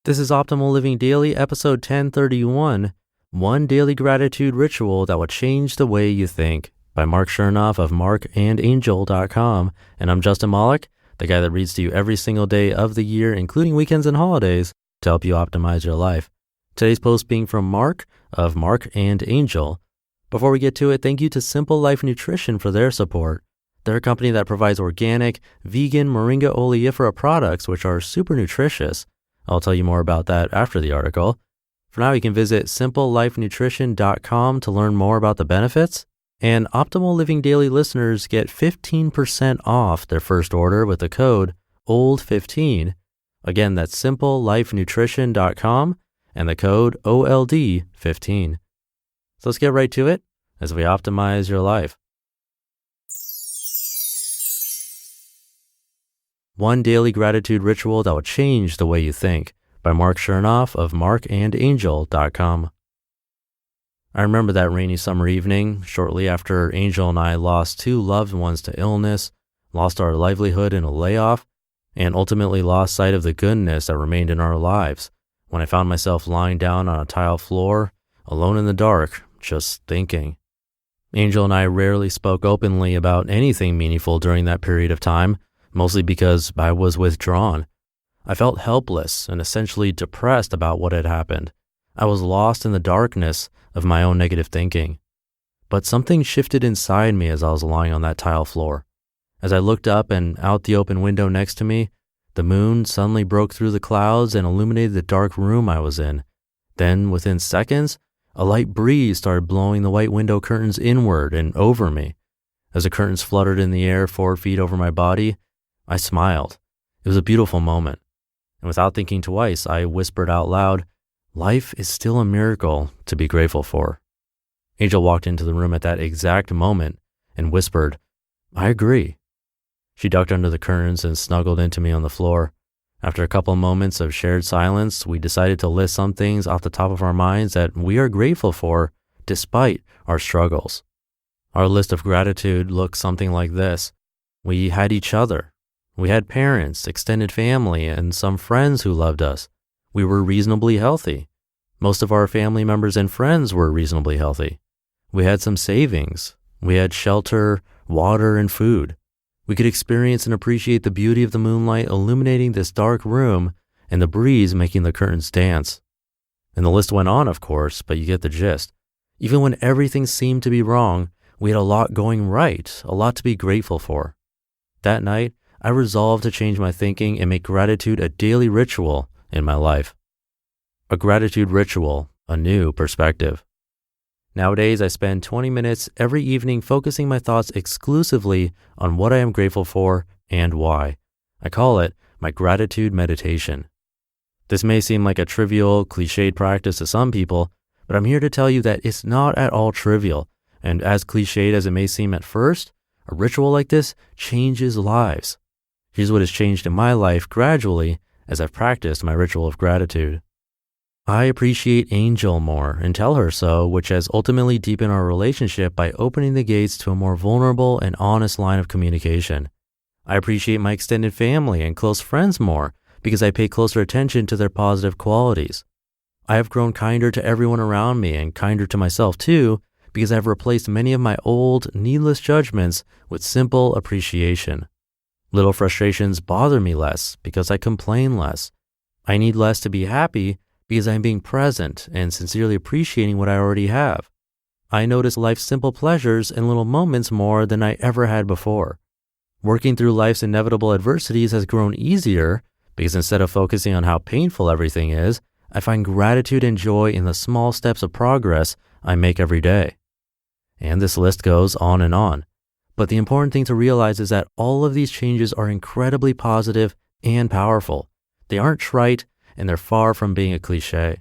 This is Optimal Living Daily, episode 1031, One Daily Gratitude Ritual That Will Change the Way You Think, by Marc Chernoff of Marc and&nbsp. And I'm Justin Malik, the guy that reads to you every single day of the year, including weekends and holidays, to help you optimize your life. Today's post being from Marc of Marc and Angel. Before we get to it, thank you to Simple Life Nutrition for their support. They're a company that provides organic, vegan moringa oleifera products, which are super nutritious. I'll tell you more about that after the article. For now, you can visit simplelifenutrition.com to learn more about the benefits. And Optimal Living Daily listeners get 15% off their first order with the code OLD15. Again, that's simplelifenutrition.com and the code OLD15. So let's get right to it as we optimize your life. One Daily Gratitude Ritual That Will Change the Way You Think, by Marc Chernoff of marcandangel.com. I remember that rainy summer evening, shortly after Angel and I lost two loved ones to illness, lost our livelihood in a layoff, and ultimately lost sight of the goodness that remained in our lives, when I found myself lying down on a tile floor, alone in the dark, just thinking. Angel and I rarely spoke openly about anything meaningful during that period of time, mostly because I was withdrawn. I felt helpless and essentially depressed about what had happened. I was lost in the darkness of my own negative thinking. But something shifted inside me as I was lying on that tile floor. As I looked up and out the open window next to me, the moon suddenly broke through the clouds and illuminated the dark room I was in. Then, within seconds, a light breeze started blowing the white window curtains inward and over me. As the curtains fluttered in the air 4 feet over my body, I smiled. It was a beautiful moment. And without thinking twice, I whispered out loud, "Life is still a miracle to be grateful for." Angel walked into the room at that exact moment and whispered, "I agree." She ducked under the curtains and snuggled into me on the floor. After a couple moments of shared silence, we decided to list some things off the top of our minds that we are grateful for despite our struggles. Our list of gratitude looked something like this. We had each other. We had parents, extended family, and some friends who loved us. We were reasonably healthy. Most of our family members and friends were reasonably healthy. We had some savings. We had shelter, water, and food. We could experience and appreciate the beauty of the moonlight illuminating this dark room and the breeze making the curtains dance. And the list went on, of course, but you get the gist. Even when everything seemed to be wrong, we had a lot going right, a lot to be grateful for. That night, I resolved to change my thinking and make gratitude a daily ritual in my life. A gratitude ritual, a new perspective. Nowadays, I spend 20 minutes every evening focusing my thoughts exclusively on what I am grateful for and why. I call it my gratitude meditation. This may seem like a trivial, cliched practice to some people, but I'm here to tell you that it's not at all trivial. And as cliched as it may seem at first, a ritual like this changes lives. Here's what has changed in my life gradually as I've practiced my ritual of gratitude. I appreciate Angel more and tell her so, which has ultimately deepened our relationship by opening the gates to a more vulnerable and honest line of communication. I appreciate my extended family and close friends more because I pay closer attention to their positive qualities. I have grown kinder to everyone around me and kinder to myself too because I've replaced many of my old, needless judgments with simple appreciation. Little frustrations bother me less because I complain less. I need less to be happy because I'm being present and sincerely appreciating what I already have. I notice life's simple pleasures and little moments more than I ever had before. Working through life's inevitable adversities has grown easier because instead of focusing on how painful everything is, I find gratitude and joy in the small steps of progress I make every day. And this list goes on and on. But the important thing to realize is that all of these changes are incredibly positive and powerful. They aren't trite, and they're far from being a cliche.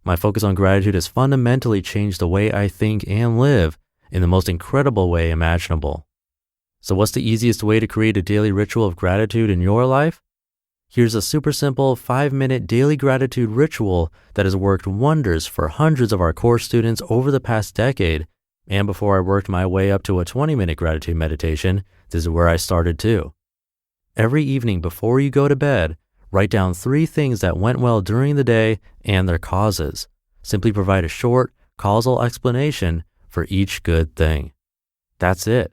My focus on gratitude has fundamentally changed the way I think and live in the most incredible way imaginable. So what's the easiest way to create a daily ritual of gratitude in your life? Here's a super simple 5-minute daily gratitude ritual that has worked wonders for hundreds of our course students over the past decade. And before I worked my way up to a 20-minute gratitude meditation, this is where I started too. Every evening before you go to bed, Write down 3 things that went well during the day and their causes. Simply provide a short, causal explanation for each good thing. That's it.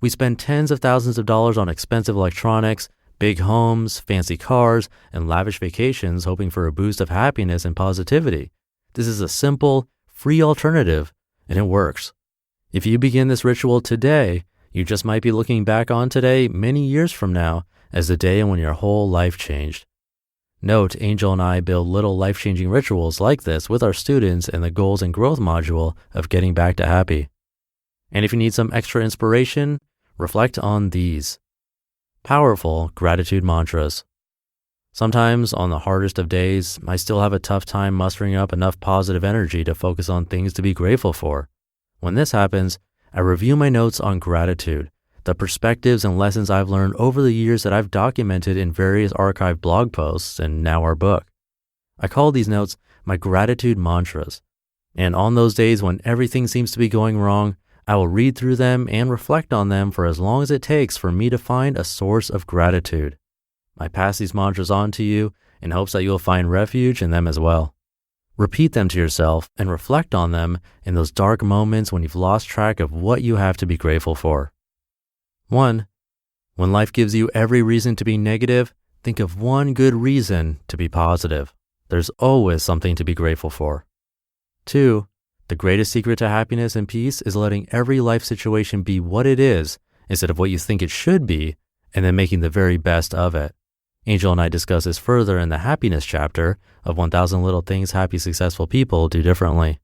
We spend tens of thousands of dollars on expensive electronics, big homes, fancy cars, and lavish vacations hoping for a boost of happiness and positivity. This is a simple, free alternative, and it works. If you begin this ritual today, you just might be looking back on today many years from now as the day when your whole life changed. Note, Angel and I build little life-changing rituals like this with our students in the Goals and Growth module of Getting Back to Happy. And if you need some extra inspiration, reflect on these. Powerful gratitude mantras. Sometimes on the hardest of days, I still have a tough time mustering up enough positive energy to focus on things to be grateful for. When this happens, I review my notes on gratitude, the perspectives and lessons I've learned over the years that I've documented in various archived blog posts and now our book. I call these notes my gratitude mantras. And on those days when everything seems to be going wrong, I will read through them and reflect on them for as long as it takes for me to find a source of gratitude. I pass these mantras on to you in hopes that you'll find refuge in them as well. Repeat them to yourself and reflect on them in those dark moments when you've lost track of what you have to be grateful for. 1. When life gives you every reason to be negative, think of one good reason to be positive. There's always something to be grateful for. 2. The greatest secret to happiness and peace is letting every life situation be what it is instead of what you think it should be, and then making the very best of it. Angel and I discuss this further in the happiness chapter of 1,000 Little Things Happy, Successful People Do Differently.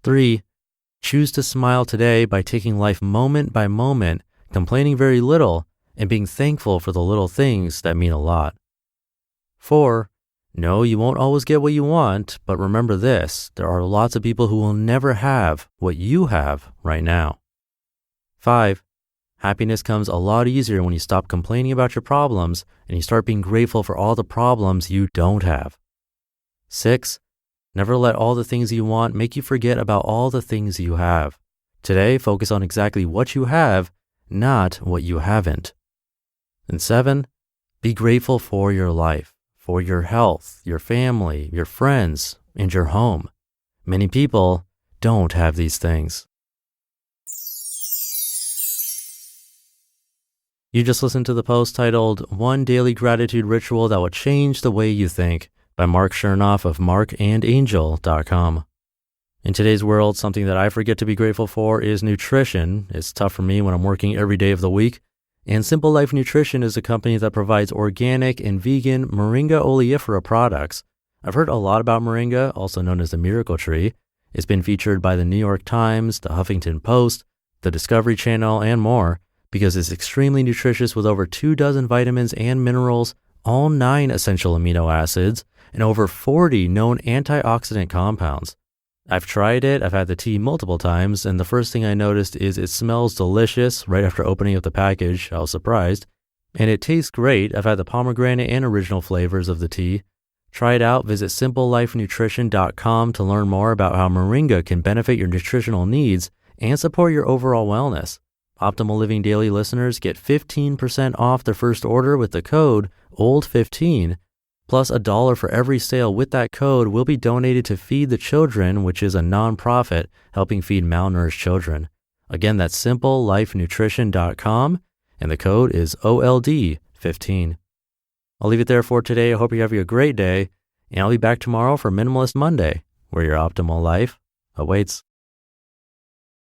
3. Choose to smile today by taking life moment by moment, complaining very little, and being thankful for the little things that mean a lot. 4. No, you won't always get what you want, but remember this, there are lots of people who will never have what you have right now. 5. Happiness comes a lot easier when you stop complaining about your problems and you start being grateful for all the problems you don't have. 6. Never let all the things you want make you forget about all the things you have. Today, focus on exactly what you have, not what you haven't. And 7, be grateful for your life, for your health, your family, your friends, and your home. Many people don't have these things. You just listened to the post titled One Daily Gratitude Ritual That Will Change the Way You Think by Marc Chernoff of and&nbsp. In today's world, something that I forget to be grateful for is nutrition. It's tough for me when I'm working every day of the week. And Simple Life Nutrition is a company that provides organic and vegan moringa oleifera products. I've heard a lot about moringa, also known as the miracle tree. It's been featured by the New York Times, the Huffington Post, the Discovery Channel, and more, because it's extremely nutritious with over 24 vitamins and minerals, all 9 essential amino acids, and over 40 known antioxidant compounds. I've tried it, I've had the tea multiple times, and the first thing I noticed is it smells delicious right after opening up the package. I was surprised. And it tastes great. I've had the pomegranate and original flavors of the tea. Try it out. Visit simplelifenutrition.com to learn more about how moringa can benefit your nutritional needs and support your overall wellness. Optimal Living Daily listeners get 15% off their first order with the code OLD15, plus $1 for every sale with that code will be donated to Feed the Children, which is a nonprofit helping feed malnourished children. Again, that's simplelifenutrition.com, and the code is OLD15. I'll leave it there for today. I hope you're having a great day, and I'll be back tomorrow for Minimalist Monday, where your optimal life awaits.